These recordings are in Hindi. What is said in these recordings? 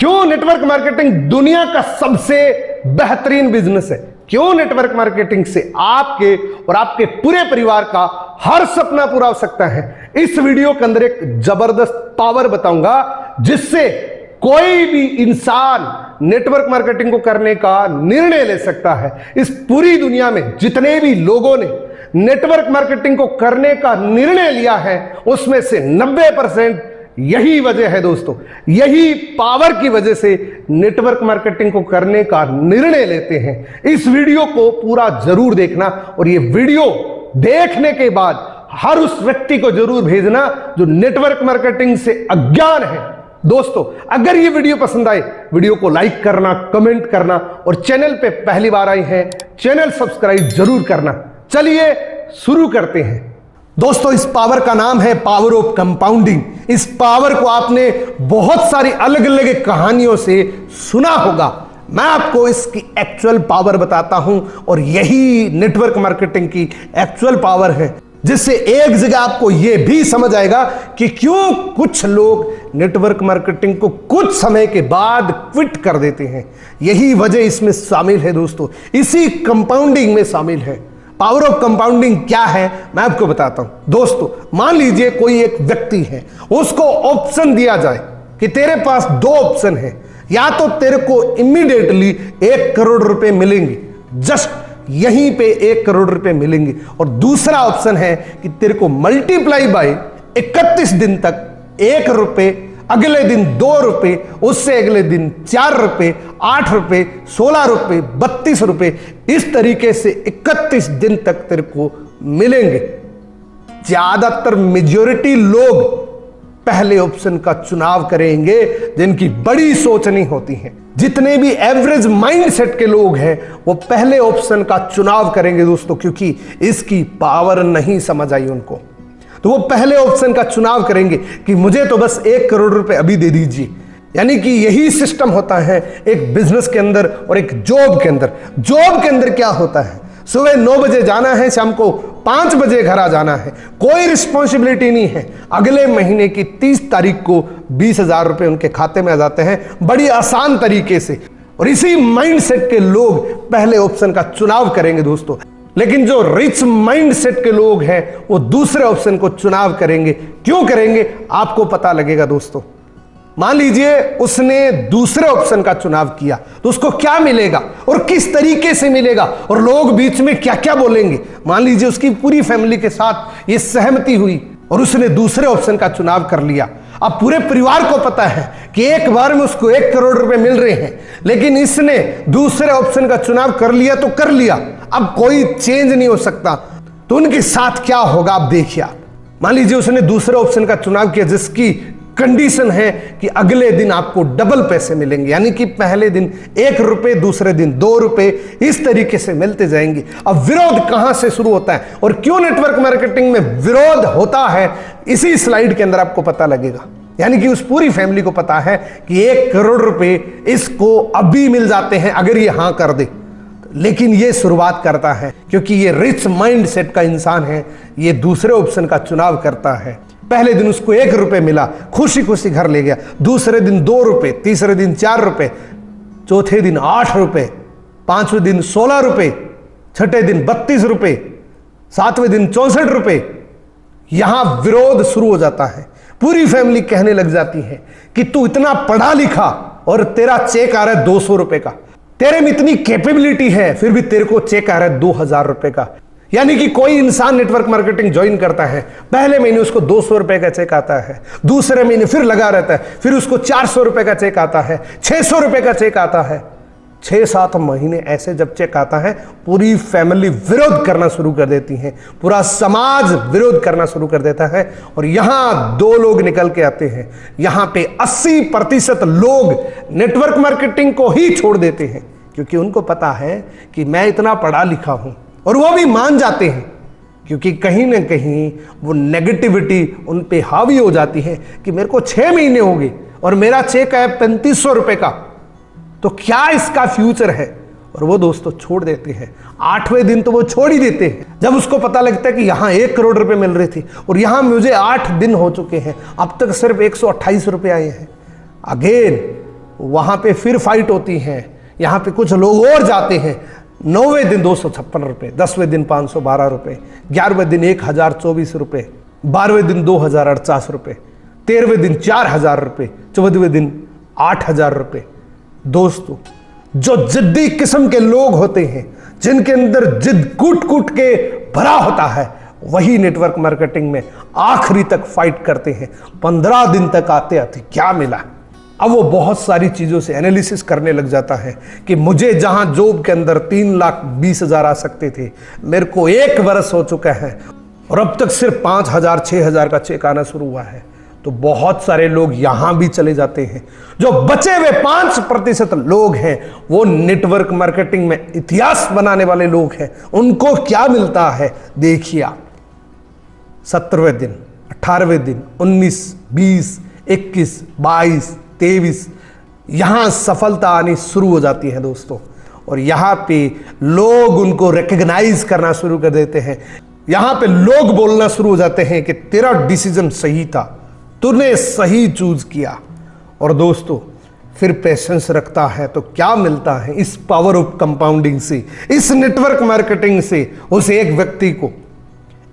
क्यों नेटवर्क मार्केटिंग दुनिया का सबसे बेहतरीन बिजनेस है? क्यों नेटवर्क मार्केटिंग से आपके और आपके पूरे परिवार का हर सपना पूरा हो सकता है? इस वीडियो के अंदर एक जबरदस्त पावर बताऊंगा जिससे कोई भी इंसान नेटवर्क मार्केटिंग को करने का निर्णय ले सकता है। इस पूरी दुनिया में जितने भी लोगों ने नेटवर्क मार्केटिंग को करने का निर्णय लिया है उसमें से 90% यही वजह है दोस्तों, यही पावर की वजह से नेटवर्क मार्केटिंग को करने का निर्णय लेते हैं। इस वीडियो को पूरा जरूर देखना और ये वीडियो देखने के बाद हर उस व्यक्ति को जरूर भेजना जो नेटवर्क मार्केटिंग से अज्ञान है। दोस्तों, अगर ये वीडियो पसंद आए वीडियो को लाइक करना, कमेंट करना और चैनल पे पहली बार आए हैं चैनल सब्सक्राइब जरूर करना। चलिए शुरू करते हैं। दोस्तों, इस पावर का नाम है पावर ऑफ कंपाउंडिंग। इस पावर को आपने बहुत सारी अलग अलग कहानियों से सुना होगा। मैं आपको इसकी एक्चुअल पावर बताता हूं और यही नेटवर्क मार्केटिंग की एक्चुअल पावर है, जिससे एक जगह आपको यह भी समझ आएगा कि क्यों कुछ लोग नेटवर्क मार्केटिंग को कुछ समय के बाद क्विट कर देते हैं। यही वजह इसमें शामिल है दोस्तों, इसी कंपाउंडिंग में शामिल है। पावर ऑफ कंपाउंडिंग क्या है मैं आपको बताता हूं। दोस्तों, मान लीजिए कोई एक व्यक्ति है, उसको ऑप्शन दिया जाए कि तेरे पास दो ऑप्शन है, या तो तेरे को इमीडिएटली 1 करोड़ रुपए मिलेंगे, जस्ट यहीं पे 1 करोड़ रुपए मिलेंगे, और दूसरा ऑप्शन है कि तेरे को मल्टीप्लाई बाय 31 दिन तक 1 रुपए, अगले दिन 2 रुपए, उससे अगले दिन 4 रुपए, 8 रुपए, 16 रुपए, 32 रुपए, इस तरीके से 31 दिन तक तेरे को मिलेंगे। ज्यादातर मेजॉरिटी लोग पहले ऑप्शन का चुनाव करेंगे, जिनकी बड़ी सोच नहीं होती है। जितने भी एवरेज माइंडसेट के लोग हैं वो पहले ऑप्शन का चुनाव करेंगे दोस्तों, क्योंकि इसकी पावर नहीं समझ आई उनको। तो वो पहले ऑप्शन का चुनाव करेंगे कि मुझे तो बस 1 करोड़ रुपए अभी दे दीजिए। यानी कि यही सिस्टम होता है एक बिजनेस के अंदर और एक जॉब के अंदर। जॉब के अंदर क्या होता है, सुबह 9 बजे जाना है, शाम को 5 बजे घर आ जाना है, कोई रिस्पॉन्सिबिलिटी नहीं है। अगले महीने की 30 तारीख को 20,000 रुपए उनके खाते में आ जाते हैं बड़ी आसान तरीके से। और इसी माइंडसेट के लोग पहले ऑप्शन का चुनाव करेंगे दोस्तों। लेकिन जो रिच माइंडसेट के लोग हैं वो दूसरे ऑप्शन को चुनाव करेंगे। क्यों करेंगे आपको पता लगेगा दोस्तों। मान लीजिए उसने दूसरे ऑप्शन का चुनाव किया तो उसको क्या मिलेगा और किस तरीके से मिलेगा, और लोग बीच में क्या क्या बोलेंगे। मान लीजिए उसकी पूरी फैमिली के साथ ये सहमति हुई और उसने दूसरे ऑप्शन का चुनाव कर लिया। अब पूरे परिवार को पता है कि एक बार में उसको 1 करोड़ रुपए मिल रहे हैं, लेकिन इसने दूसरे ऑप्शन का चुनाव कर लिया तो कर लिया, अब कोई चेंज नहीं हो सकता। तो उनके साथ क्या होगा आप देखिए। मान लीजिए उसने दूसरे ऑप्शन का चुनाव किया जिसकी कंडीशन है कि अगले दिन आपको डबल पैसे मिलेंगे, यानी कि पहले दिन 1 रुपए, दूसरे दिन 2 रुपए, इस तरीके से मिलते जाएंगे। अब विरोध कहां से शुरू होता है और क्यों नेटवर्क मार्केटिंग में विरोध होता है, इसी स्लाइड के अंदर आपको पता लगेगा। यानी कि उस पूरी फैमिली को पता है कि 1 करोड़ रुपए इसको अभी मिल जाते हैं अगर ये हां कर दे, लेकिन ये शुरुआत करता है क्योंकि ये रिच माइंडसेट का इंसान है, ये दूसरे ऑप्शन का चुनाव करता है। पहले दिन उसको 1 रुपए मिला, खुशी खुशी घर ले गया, दूसरे दिन 2 रुपए, तीसरे दिन 4 रुपए, चौथे दिन 8 रुपए, 5वें दिन 16 रुपए, छठे दिन 32 रुपए, 7वें दिन 64 रुपए। यहां विरोध शुरू हो जाता है। पूरी फैमिली कहने लग जाती है कि तू इतना पढ़ा लिखा और तेरा चेक आ रहा है 200 रुपए का, तेरे में इतनी कैपेबिलिटी है फिर भी तेरे को चेक आ रहा है 2000 रुपए का। यानी कि कोई इंसान नेटवर्क मार्केटिंग ज्वाइन करता है, पहले महीने उसको 200 रुपए का चेक आता है, दूसरे महीने फिर लगा रहता है, फिर उसको 400 रुपए का चेक आता है, 600 रुपए का चेक आता है। 6-7 महीने ऐसे जब चेक आता है पूरी फैमिली विरोध करना शुरू कर देती है, पूरा समाज विरोध करना शुरू कर देता है। और यहां 2 लोग निकल के आते हैं। यहां पे 80% लोग नेटवर्क मार्केटिंग को ही छोड़ देते हैं, क्योंकि उनको पता है कि मैं इतना पढ़ा लिखा हूं, और वो भी मान जाते हैं क्योंकि कहीं ना कहीं वो नेगेटिविटी उन पे हावी हो जाती है कि मेरे को 6 महीने हो गए और मेरा चेक है 3500 रुपए का, तो क्या इसका फ्यूचर है। और वो दोस्तों छोड़ देते हैं। 8वें दिन तो वो छोड़ ही देते हैं, जब उसको पता लगता है कि यहां 1 करोड़ रुपए मिल रहे थे और यहां मुझे 8 दिन हो चुके हैं, अब तक सिर्फ 128 रुपए आए हैं। अगेन वहां पे फिर फाइट होती है, यहां पे कुछ लोग और जाते हैं। 9वें दिन 256 रुपये, 10वें दिन 512 रुपये, 11वें दिन 1024 रुपये, 12वें दिन 2048 रुपये, 13वें दिन 4000 रुपये, 14वें दिन 8000 रुपये। दोस्तों, जो जिद्दी किस्म के लोग होते हैं, जिनके अंदर जिद कूट कूट के भरा होता है, वही नेटवर्क मार्केटिंग में आखिरी तक फाइट करते हैं। 15 दिन तक आते आते क्या मिला, अब वो बहुत सारी चीजों से एनालिसिस करने लग जाता है कि मुझे जहां जॉब के अंदर 3,20,000 आ सकते थे, मेरे को 1 वर्ष हो चुका है और अब तक सिर्फ 5,000 6,000 का चेक आना शुरू हुआ है। तो बहुत सारे लोग यहां भी चले जाते हैं। जो बचे हुए 5% लोग हैं, वो नेटवर्क मार्केटिंग में इतिहास बनाने वाले लोग हैं। उनको क्या मिलता है देखिए आप। 17वें दिन, 18वें दिन, 19, 20, 21, 22, 23, यहां सफलता आनी शुरू हो जाती है दोस्तों। और यहां पे लोग उनको रिकॉग्नाइज करना शुरू कर देते हैं। यहां पे लोग बोलना शुरू हो जाते हैं कि तेरा डिसीजन सही था, तूने सही चूज किया। और दोस्तों, फिर पेशेंस रखता है तो क्या मिलता है इस पावर ऑफ कंपाउंडिंग से, इस नेटवर्क मार्केटिंग से उस एक व्यक्ति को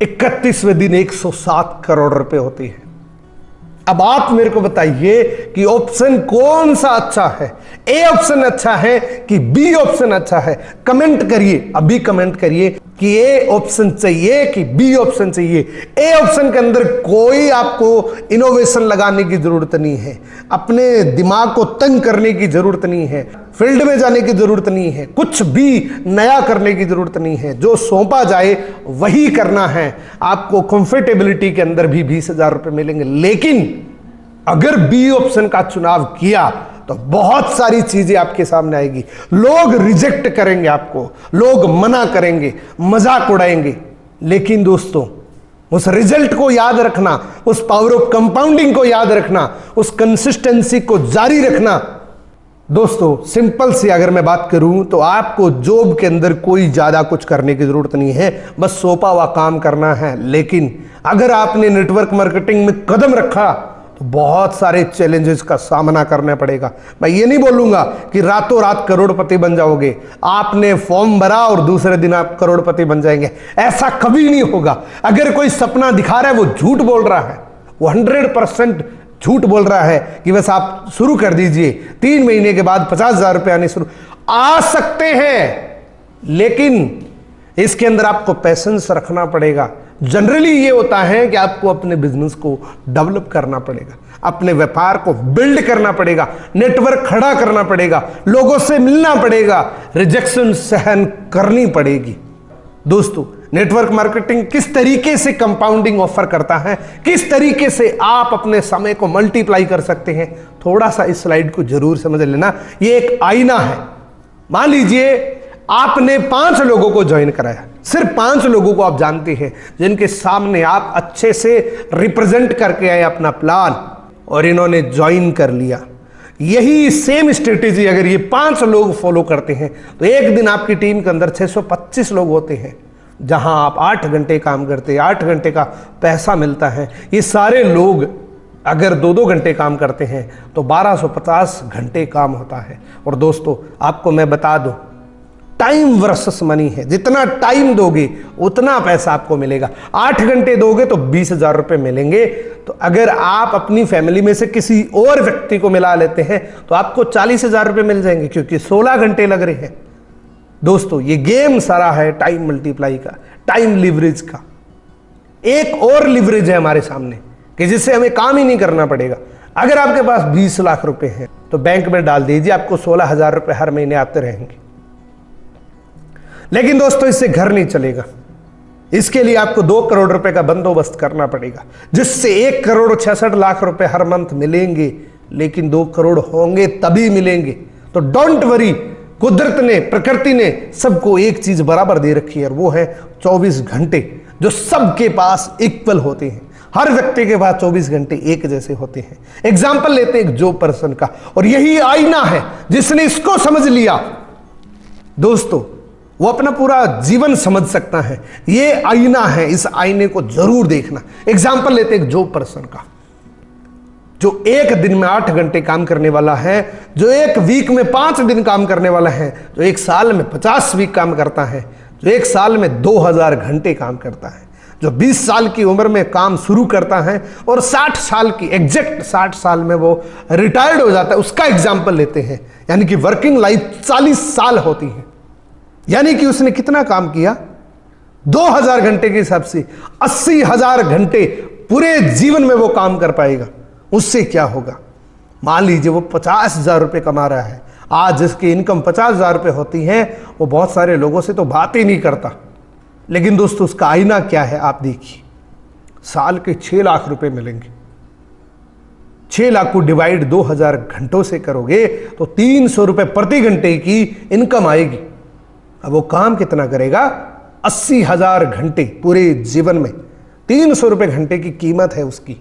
31वें दिन 107 करोड़ रुपए होते हैं। अब आप मेरे को बताइए कि ऑप्शन कौन सा अच्छा है, ए ऑप्शन अच्छा है कि बी ऑप्शन अच्छा है? कमेंट करिए, अभी कमेंट करिए कि ए ऑप्शन चाहिए कि बी ऑप्शन चाहिए। ए ऑप्शन के अंदर कोई आपको इनोवेशन लगाने की जरूरत नहीं है, अपने दिमाग को तंग करने की जरूरत नहीं है, फील्ड में जाने की जरूरत नहीं है, कुछ भी नया करने की जरूरत नहीं है। जो सौंपा जाए वही करना है। आपको कंफर्टेबिलिटी के अंदर भी 20,000 रुपए मिलेंगे। लेकिन अगर बी ऑप्शन का चुनाव किया तो बहुत सारी चीजें आपके सामने आएगी। लोग रिजेक्ट करेंगे आपको, लोग मना करेंगे, मजाक उड़ाएंगे। लेकिन दोस्तों, उस रिजल्ट को याद रखना, उस पावर ऑफ कंपाउंडिंग को याद रखना, उस कंसिस्टेंसी को जारी रखना। दोस्तों, सिंपल सी अगर मैं बात करूं तो आपको जॉब के अंदर कोई ज्यादा कुछ करने की जरूरत नहीं है, बस सौंपा हुआ काम करना है। लेकिन अगर आपने नेटवर्क मार्केटिंग में कदम रखा तो बहुत सारे चैलेंजेस का सामना करना पड़ेगा। मैं ये नहीं बोलूंगा कि रातों रात करोड़पति बन जाओगे, आपने फॉर्म भरा और दूसरे दिन आप करोड़पति बन जाएंगे, ऐसा कभी नहीं होगा। अगर कोई सपना दिखा रहा है वो झूठ बोल रहा है, वो 100% झूठ बोल रहा है कि बस आप शुरू कर दीजिए, 3 महीने के बाद 50,000 रुपए आने शुरू आ सकते हैं। लेकिन इसके अंदर आपको पेशेंस रखना पड़ेगा। जनरली ये होता है कि आपको अपने बिजनेस को डेवलप करना पड़ेगा, अपने व्यापार को बिल्ड करना पड़ेगा, नेटवर्क खड़ा करना पड़ेगा, लोगों से मिलना पड़ेगा, रिजेक्शन सहन करनी पड़ेगी। दोस्तों, नेटवर्क मार्केटिंग किस तरीके से कंपाउंडिंग ऑफर करता है, किस तरीके से आप अपने समय को मल्टीप्लाई कर सकते हैं, थोड़ा सा इस स्लाइड को जरूर समझ लेना। ये एक आईना है। मान लीजिए आपने 5 लोगों को ज्वाइन कराया, सिर्फ 5 लोगों को आप जानते हैं, जिनके सामने आप अच्छे से रिप्रेजेंट करके आए अपना प्लान, और इन्होंने ज्वाइन कर लिया। यही सेम स्ट्रेटेजी अगर ये 5 लोग फॉलो करते हैं तो एक दिन आपकी टीम के अंदर 625 लोग होते हैं, जहां आप 8 घंटे काम करते हैं, 8 घंटे का पैसा मिलता है। ये सारे लोग अगर 2-2 घंटे काम करते हैं तो 1250 घंटे काम होता है। और दोस्तों, आपको मैं बता दूं, टाइम वर्सेस मनी है। जितना टाइम दोगे उतना पैसा आपको मिलेगा। 8 घंटे दोगे तो 20,000 रुपए मिलेंगे। तो अगर आप अपनी फैमिली में से किसी और व्यक्ति को मिला लेते हैं तो आपको 40,000 रुपए मिल जाएंगे, क्योंकि 16 घंटे लग रहे हैं। दोस्तों, ये गेम सारा है टाइम मल्टीप्लाई का, टाइम लिवरेज का। एक और लिवरेज है हमारे सामने कि जिससे हमें काम ही नहीं करना पड़ेगा। अगर आपके पास 20 लाख रुपए हैं तो बैंक में डाल दीजिए, आपको 16,000 रुपए हर महीने आते रहेंगे। लेकिन दोस्तों, इससे घर नहीं चलेगा। इसके लिए आपको 2 करोड़ रुपए का बंदोबस्त करना पड़ेगा, जिससे 1,66,00,000 रुपए हर मंथ मिलेंगे। लेकिन 2 करोड़ होंगे तभी मिलेंगे। तो डोंट वरी, कुदरत ने, प्रकृति ने सबको एक चीज बराबर दे रखी है, और वो है 24 घंटे, जो सबके पास इक्वल होते हैं। हर व्यक्ति के पास 24 घंटे एक जैसे होते हैं। एग्जाम्पल लेते हैं एक जॉब पर्सन का, और यही आईना है। जिसने इसको समझ लिया दोस्तों, वो अपना पूरा जीवन समझ सकता है। ये आईना है, इस आईने को जरूर देखना। एग्जाम्पल लेते एक जॉब पर्सन का। जो एक दिन में 8 घंटे काम करने वाला है, जो एक वीक में 5 दिन काम करने वाला है, जो एक साल में 50 वीक काम करता है, जो एक साल में 2000 घंटे काम करता है, जो 20 साल की उम्र में काम शुरू करता है और 60 साल की एग्जैक्ट 60 साल में वो रिटायर्ड हो जाता है, उसका एग्जाम्पल लेते हैं। यानी कि वर्किंग लाइफ 40 साल होती है। यानी कि उसने कितना काम किया? 2000 घंटे के हिसाब से 80,000 घंटे पूरे जीवन में वो काम कर पाएगा। उससे क्या होगा? मान लीजिए वो 50,000 रुपये कमा रहा है। आज जिसकी इनकम 50,000 रुपये होती है वो बहुत सारे लोगों से तो बात ही नहीं करता। लेकिन दोस्तों उसका आईना क्या है आप देखिए, साल के 6 लाख रुपए मिलेंगे। 6 लाख को डिवाइड 2000 घंटों से करोगे तो 300 रुपए प्रति घंटे की इनकम आएगी। अब वो काम कितना करेगा? 80,000 घंटे पूरे जीवन में 300 रुपए घंटे की कीमत है उसकी,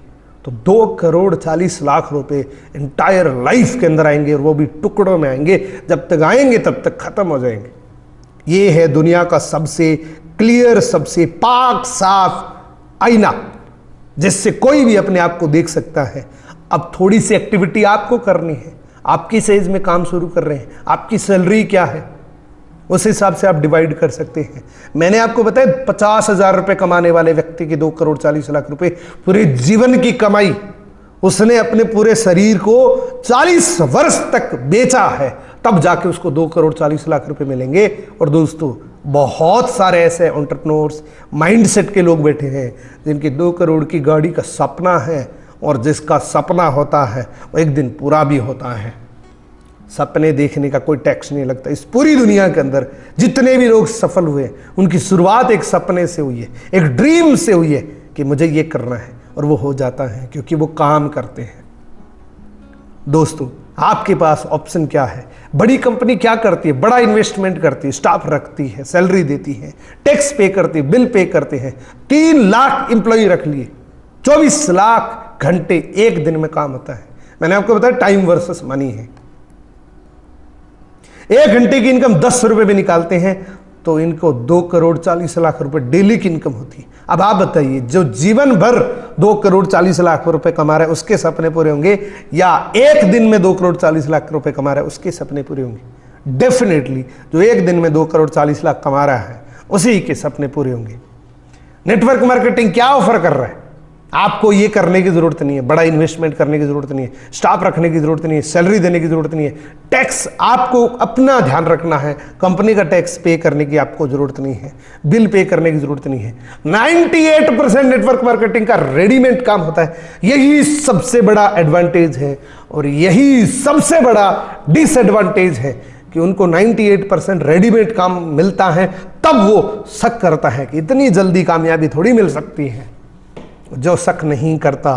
तो 2,40,00,000 रुपए इंटायर लाइफ के अंदर आएंगे, और वो भी टुकड़ों में आएंगे। जब तक आएंगे तब तक खत्म हो जाएंगे। ये है दुनिया का सबसे क्लियर, सबसे पाक साफ आईना, जिससे कोई भी अपने आप को देख सकता है। अब थोड़ी सी एक्टिविटी आपको करनी है। आप किस एज में काम शुरू कर रहे हैं, आपकी सैलरी क्या है, उस हिसाब से आप डिवाइड कर सकते हैं। मैंने आपको बताया 50,000 रुपए कमाने वाले व्यक्ति की 2,40,00,000 रुपए पूरे जीवन की कमाई, उसने अपने पूरे शरीर को 40 वर्ष तक बेचा है, तब जाके उसको 2,40,00,000 रुपए मिलेंगे। और दोस्तों बहुत सारे ऐसे एंटरप्रेन्योर्स माइंडसेट के लोग बैठे हैं जिनके 2 करोड़ की गाड़ी का सपना है, और जिसका सपना होता है वो एक दिन पूरा भी होता है। सपने देखने का कोई टैक्स नहीं लगता। इस पूरी दुनिया के अंदर जितने भी लोग सफल हुए उनकी शुरुआत एक सपने से हुई है, एक ड्रीम से हुई है कि मुझे ये करना है, और वो हो जाता है क्योंकि वो काम करते हैं। दोस्तों आपके पास ऑप्शन क्या है? बड़ी कंपनी क्या करती है? बड़ा इन्वेस्टमेंट करती है, स्टाफ रखती है, सैलरी देती है, टैक्स पे करती है, बिल पे करते हैं। 3 लाख एम्प्लॉय रख लिए, 24 लाख घंटे एक दिन में काम होता है। मैंने आपको बताया टाइम वर्सेस मनी है। 1 घंटे की इनकम 10 रुपए भी निकालते हैं तो इनको 2,40,00,000 रुपए डेली की इनकम होती है। अब आप बताइए, जो जीवन भर 2,40,00,000 रुपए कमा रहा है उसके सपने पूरे होंगे, या एक दिन में 2,40,00,000 रुपए कमा रहा है उसके सपने पूरे होंगे? डेफिनेटली जो एक दिन में 2,40,00,000 कमा रहा है उसी के सपने पूरे होंगे। नेटवर्क मार्केटिंग क्या ऑफर कर रहा है? आपको ये करने की जरूरत नहीं है, बड़ा इन्वेस्टमेंट करने की जरूरत नहीं है, स्टाफ रखने की जरूरत नहीं है, सैलरी देने की जरूरत नहीं है, टैक्स आपको अपना ध्यान रखना है, कंपनी का टैक्स पे करने की आपको जरूरत नहीं है, बिल पे करने की जरूरत नहीं है। 98% नेटवर्क मार्केटिंग का रेडीमेड काम होता है। यही सबसे बड़ा एडवांटेज है, और यही सबसे बड़ा डिसएडवांटेज है कि उनको 98% रेडीमेड काम मिलता है, तब वो शक करता है कि इतनी जल्दी कामयाबी थोड़ी मिल सकती है। जो शक नहीं करता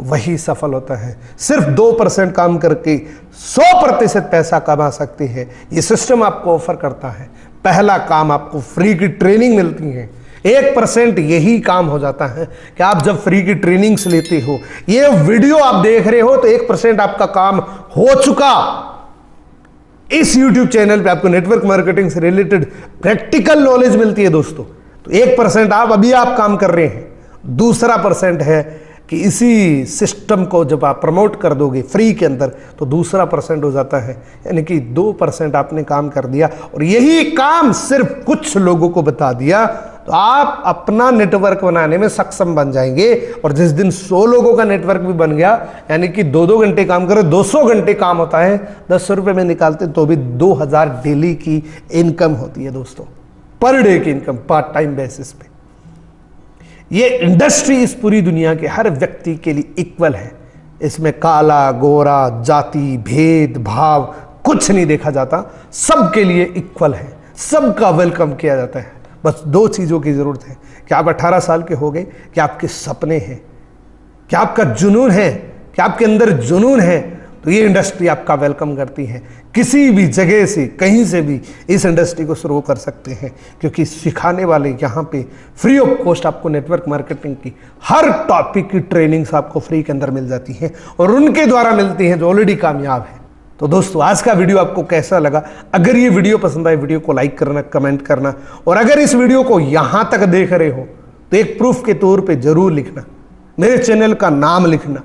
वही सफल होता है। सिर्फ 2% काम करके 100% पैसा कमा सकते हैं, ये सिस्टम आपको ऑफर करता है। पहला काम, आपको फ्री की ट्रेनिंग मिलती है। 1% यही काम हो जाता है कि आप जब फ्री की ट्रेनिंग्स लेते हो, ये वीडियो आप देख रहे हो, तो 1% आपका काम हो चुका। इस YouTube चैनल पे आपको नेटवर्क मार्केटिंग से रिलेटेड प्रैक्टिकल नॉलेज मिलती है दोस्तों। तो 1% अभी आप काम कर रहे हैं। दूसरा % है कि इसी सिस्टम को जब आप प्रमोट कर दोगे फ्री के अंदर, तो दूसरा % हो जाता है। यानी कि 2% आपने काम कर दिया, और यही काम सिर्फ कुछ लोगों को बता दिया, तो आप अपना नेटवर्क बनाने में सक्षम बन जाएंगे। और जिस दिन 100 लोगों का नेटवर्क भी बन गया, यानी कि 2-2 घंटे काम करो, 200 घंटे काम होता है, 10 रुपये में निकालते तो भी 2000 डेली की इनकम होती है दोस्तों, पर डे की इनकम, पार्ट टाइम बेसिस पे। ये इंडस्ट्री इस पूरी दुनिया के हर व्यक्ति के लिए इक्वल है। इसमें काला गोरा, जाति, भेद भाव कुछ नहीं देखा जाता, सबके लिए इक्वल है, सबका वेलकम किया जाता है। बस 2 चीज़ों की ज़रूरत है कि आप 18 साल के हो गए, कि आपके सपने हैं, कि आपका जुनून है, कि आपके अंदर जुनून है, तो ये इंडस्ट्री आपका वेलकम करती है। किसी भी जगह से, कहीं से भी इस इंडस्ट्री को शुरू कर सकते हैं, क्योंकि सिखाने वाले यहाँ पे फ्री ऑफ कॉस्ट आपको नेटवर्क मार्केटिंग की हर टॉपिक की ट्रेनिंग्स आपको फ्री के अंदर मिल जाती हैं, और उनके द्वारा मिलती हैं जो ऑलरेडी कामयाब है। तो दोस्तों आज का वीडियो आपको कैसा लगा? अगर ये वीडियो पसंद आए, वीडियो को लाइक करना, कमेंट करना, और अगर इस वीडियो को यहाँ तक देख रहे हो तो एक प्रूफ के तौर पर जरूर लिखना, मेरे चैनल का नाम लिखना,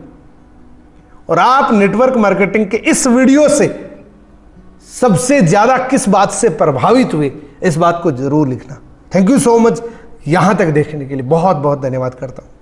और आप नेटवर्क मार्केटिंग के इस वीडियो से सबसे ज्यादा किस बात से प्रभावित हुए, इस बात को जरूर लिखना। थैंक यू सो मच, यहां तक देखने के लिए बहुत बहुत धन्यवाद करता हूं।